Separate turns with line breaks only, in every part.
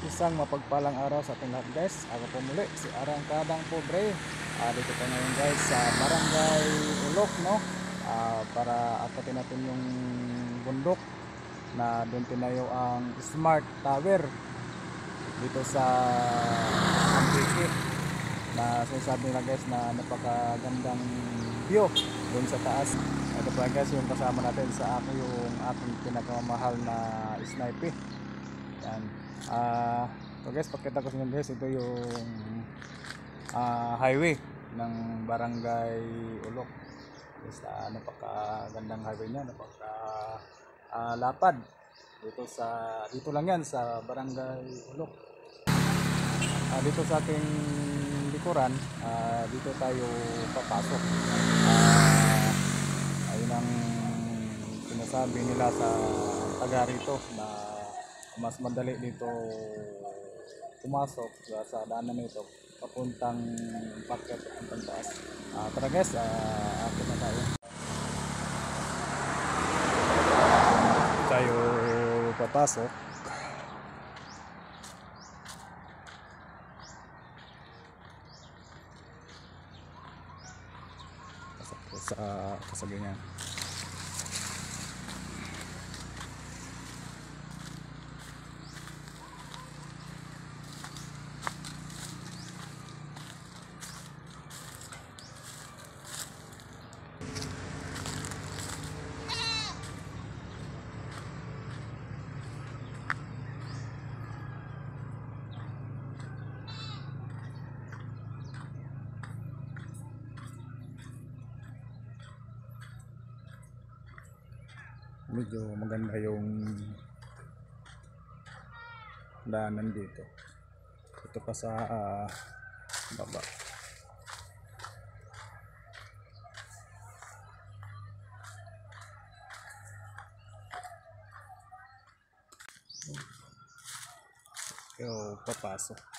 Isang mapagpalang araw sa ating lahat guys. Ako po muli si Arang Kadang Pobre. Dito po ngayon guys sa Barangay Ulok, no? Para akutin natin yung bundok na doon tinayo ang Smart Tower dito sa Antique, na sinasabi nila guys na napakagandang view doon sa taas. Ito pa guys yung kasama natin sa ako, yung aking pinakamamahal na sniper. Yan. So guys, pakita ko sa inyo guys, ito yung highway ng Barangay Ulok. Guys, napakagandang highway niya, napaka lapad. Dito lang yan sa Barangay Ulok. Dito sa ating likuran, dito tayo papasok. Ayun ang sinasabi nila sa taga rito na mas madali dito pumasok sa daanan nito papuntang packet, papuntang taas. Tara guys, ako na tayo papasok sa kasaganyan. Medyo maganda yung daanan dito. Ito pa sa baba. Yo, papasok.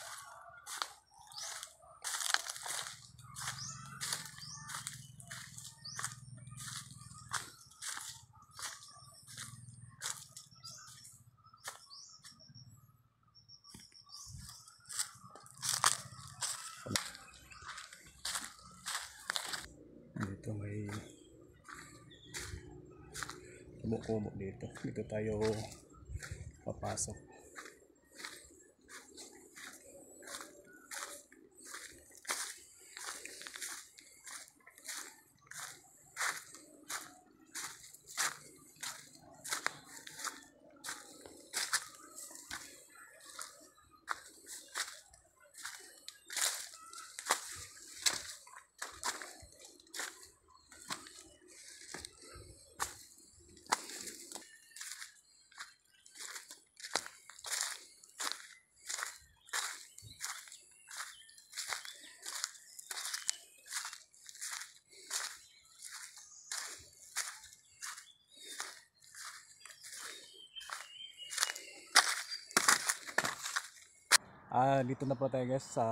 Dito may kubo-kubo dito. Dito tayo papasok. Dito na po tayo guys sa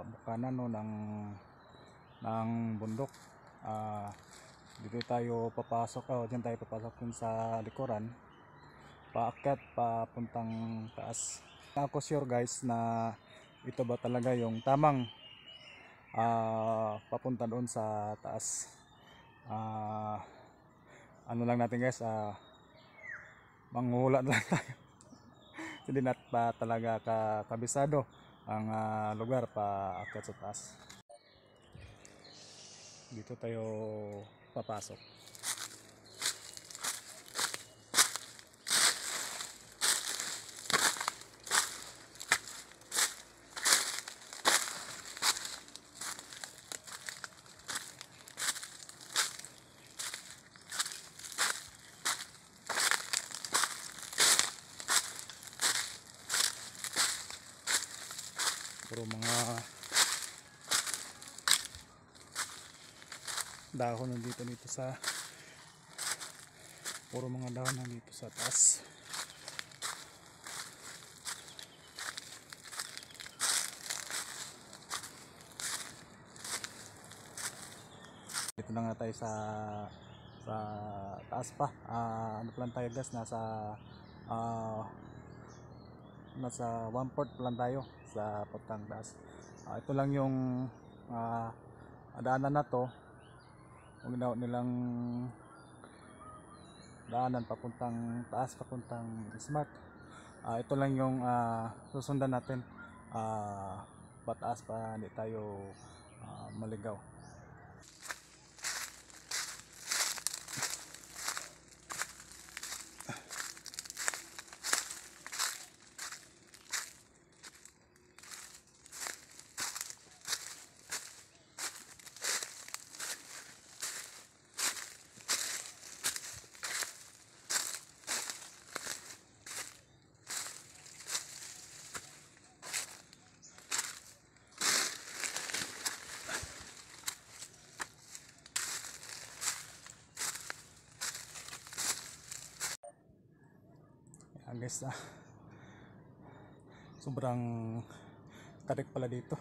bukanan, no, ng bundok. Dito tayo papasok, diyan tayo papasok dun sa likuran, paakyat papuntang taas. Ako sure guys na ito ba talaga yung tamang papunta doon sa taas. Ano lang natin guys, manghuhula lang tayo. Hindi na pa talaga kabisado ang lugar paakyat sa taas. Dito tayo papasok. Puro mga dahon nandito sa puro mga dahon nandito sa taas. Dito na nga tayo sa taas pa. Ano pa lang tayo guys, nasa nasa 1/4 pa lang tayo sa puntang taas. Ito lang yung daanan na to, kung ginawa nilang daanan papuntang taas, papuntang Smart. Ito lang yung susundan natin, pataas pa hindi tayo maligaw. Guys, sobrang tarik pala dito.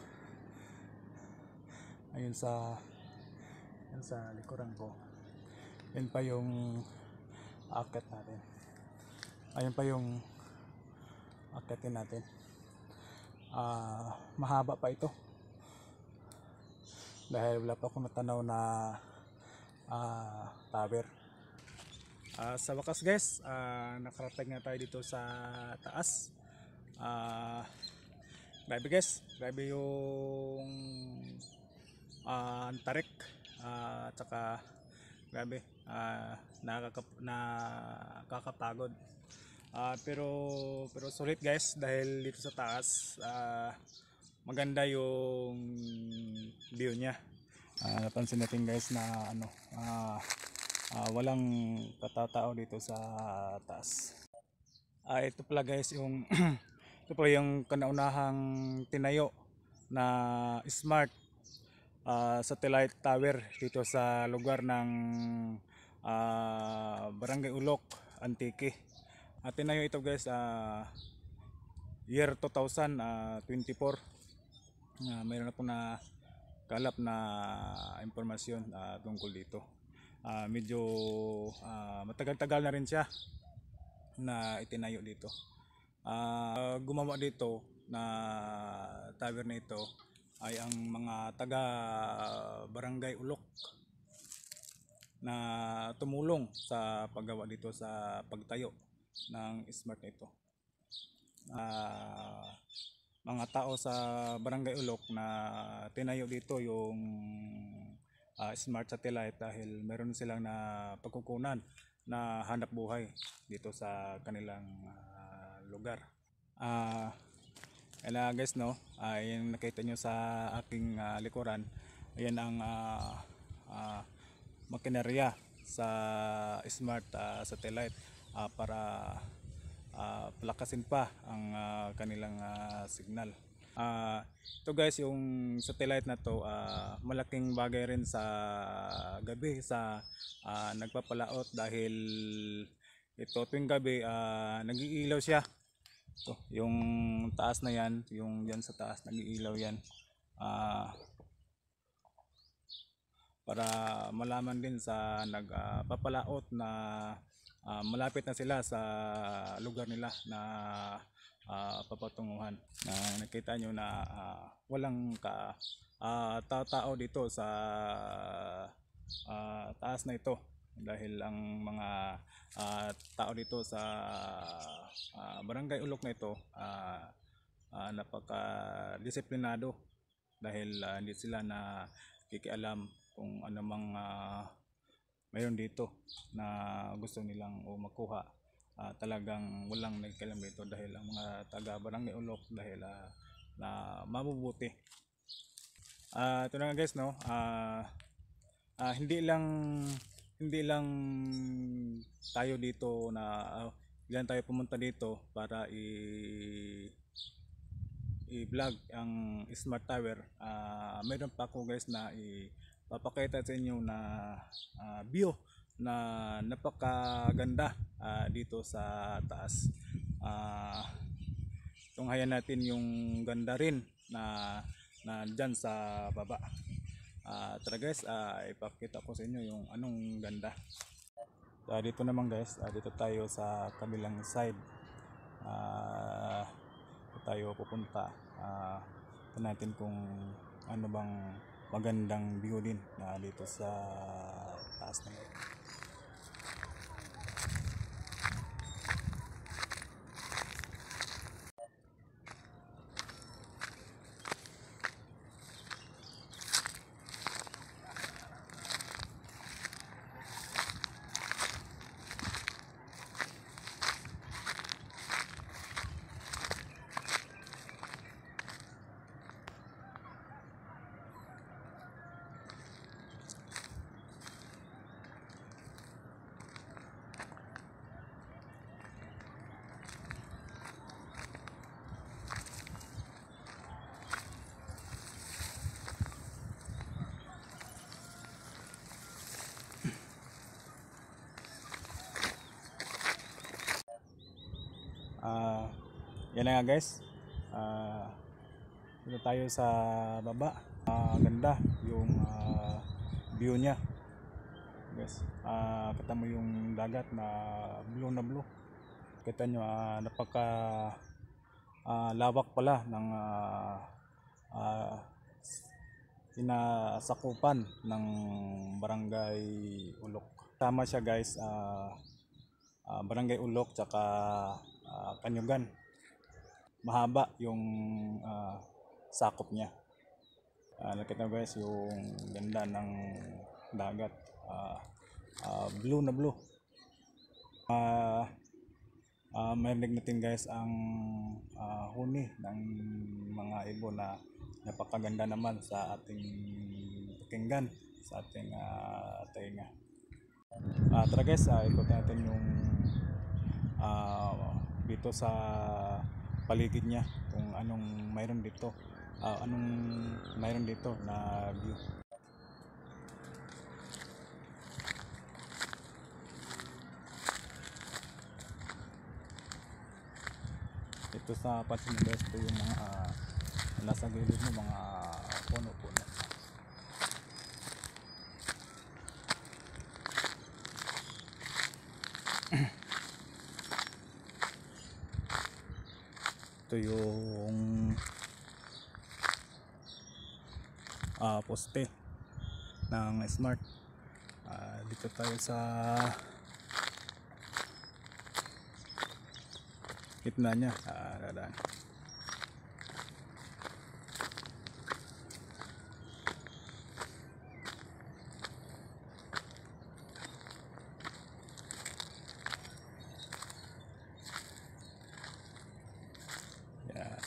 Ayun sa likuran ko, yun pa yung aakyat natin, ayun pa yung aakyatin natin. Mahaba pa ito dahil wala pa akong natanaw na tower. Sa wakas guys, nakarating na tayo dito sa taas. Grabe guys, grabe yung tarik, at saka grabe, nakakapagod. Pero sulit guys, dahil dito sa taas maganda yung view niya. Napansin natin guys na walang katatao dito sa taas. Ito pala guys yung ito pala yung kanaunahang tinayo na Smart satellite tower dito sa lugar ng Barangay Ulok, Antique. Tinayo ito guys year 2024. Mayroon na po na kalap na impormasyon tungkol dito. Medyo matagal-tagal na rin siya na itinayo dito. Gumawa dito na tower na ito ay ang mga taga Barangay Ulok na tumulong sa paggawa dito, sa pagtayo ng Smart na ito. Mga tao sa Barangay Ulok na tinayo dito yung Smart satellite dahil meron silang na pagkukunan na hanap buhay dito sa kanilang lugar. Kaya guys, no, yung nakita nyo sa aking likuran, ayan ang makinerya sa Smart satellite para palakasin pa ang kanilang signal. Ito guys, yung satellite na to, malaking bagay rin sa gabi, sa nagpapalaot, dahil ito tuwing gabi nag-iilaw siya. Ito, yung taas na yan, yung yan sa taas, nag-iilaw yan para malaman din sa nagpapalaot na malapit na sila sa lugar nila na papatunguhan. Nakita nyo na walang tao dito sa taas na ito, dahil ang mga tao dito sa Barangay Ulok na ito napaka-disiplinado, dahil hindi sila na kikialam kung ano mang mayroon dito na gusto nilang makuha. Talagang walang nagkialam dito, dahil ang mga taga Barangay Ulok dahil na mabubuti. Ito na nga guys, no, hindi lang tayo dito na ilan tayo pumunta dito para i-vlog ang Smart Tower. Mayroon pa ako guys na ipapakita sa inyo na view na napakaganda dito sa taas. Tunghayan natin yung ganda rin na dyan sa baba. Tara guys, ipapakita ko sa inyo yung anong ganda. Dito naman guys, dito tayo sa kabilang side. tayo pupunta, tingnan natin kung ano bang magandang view din dito sa taas na yun. Yan na nga guys, dito tayo sa baba. Ganda yung view nya guys. Kita mo yung dagat na blue. Kita nyo, napaka lawak pala ng inasakupan ng Barangay Ulok. Tama siya guys, Barangay Ulok tsaka Kanyugan. Mahaba yung sakop niya. Nakita guys yung ganda ng dagat, blue na blue. Marinig natin guys ang huni ng mga ibon na napakaganda naman sa ating pakinggan, sa ating tainga. Tara guys, ikutin natin yung dito sa paligid niya kung anong mayroon dito, na view. Ito sa pansin guys, ito yung mga nasa gilid ng mga puno-puno. Ito yung poste ng Smart. Dito tayo sa gitna niya. Dadaan. Yeah.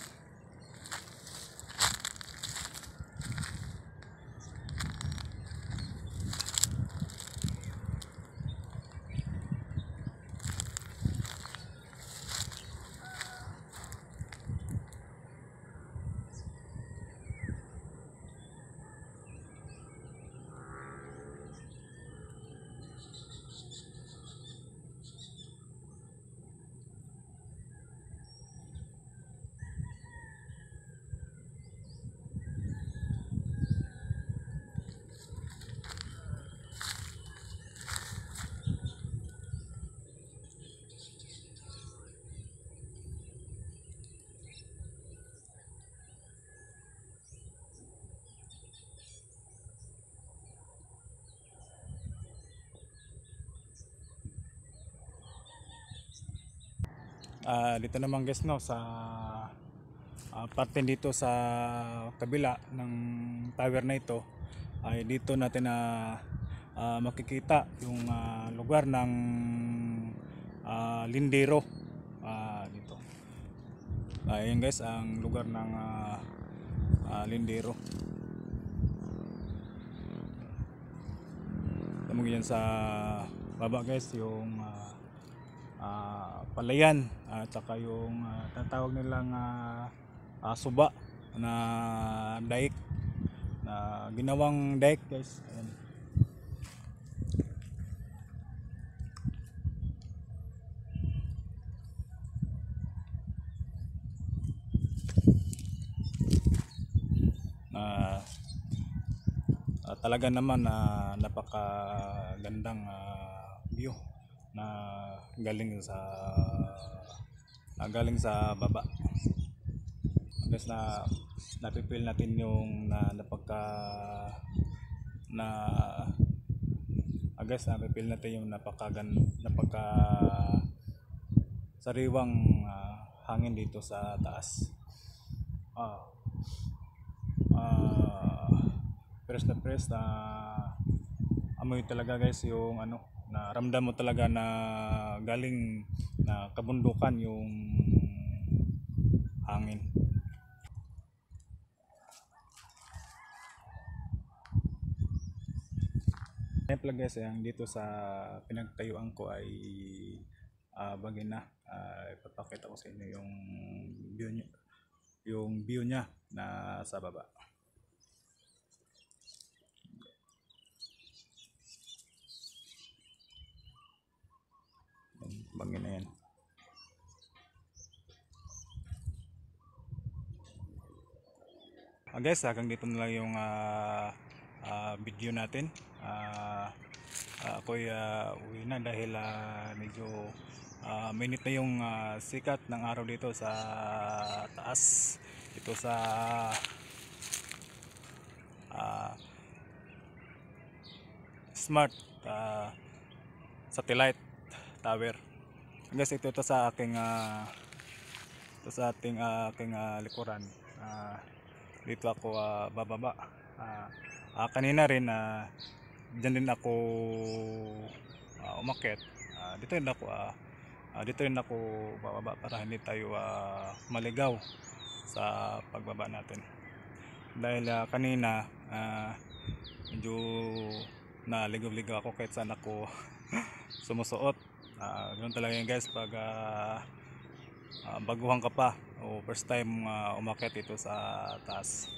Dito naman guys, no, sa parte dito sa kabila ng tower na ito, ay dito natin na makikita yung lugar ng Lindero. Dito ayun guys ang lugar ng Lindero. Tamo yan sa baba guys, yung palayan at saka yung tatawag nilang suba na daik, na ginawang daik guys. Ayan. Talaga naman napakagandang view na galing sa baba. imbes na napipil natin yung na guys, napipil natin yung napaka sariwang hangin dito sa taas. ah ah Press na press na amoy talaga guys, yung ano, na ramdam mo talaga na galing na kabundukan yung hangin. Yan pala guys, yung dito sa pinagtayuan ko ay bagay na ipapakita ko sa inyo yung view niya na sa baba. Bangin na yan. Guys, hanggang dito na lang yung video natin. Ako'y uwi na dahil medyo mainit na yung sikat ng araw dito sa taas, dito sa Smart Satellite Tower. Guys, ito sa aking aking likuran. Dito ako bababa. Kanina rin dyan din ako umakyat. Dito rin ako bababa para hindi tayo maligaw sa pagbaba natin. Dahil kanina medyo naligaw-ligaw ako kahit saan ako sumusuot. Ganun talaga yan guys pag baguhan ka pa o first time umakyat dito sa taas.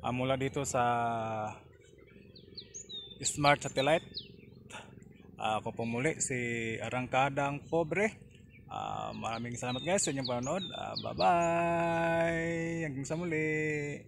Mula dito sa Smart Satellite, ako po muli si Arangkadang Pobre. Maraming salamat guys sa inyong panonood. Bye bye, hanggang sa muli.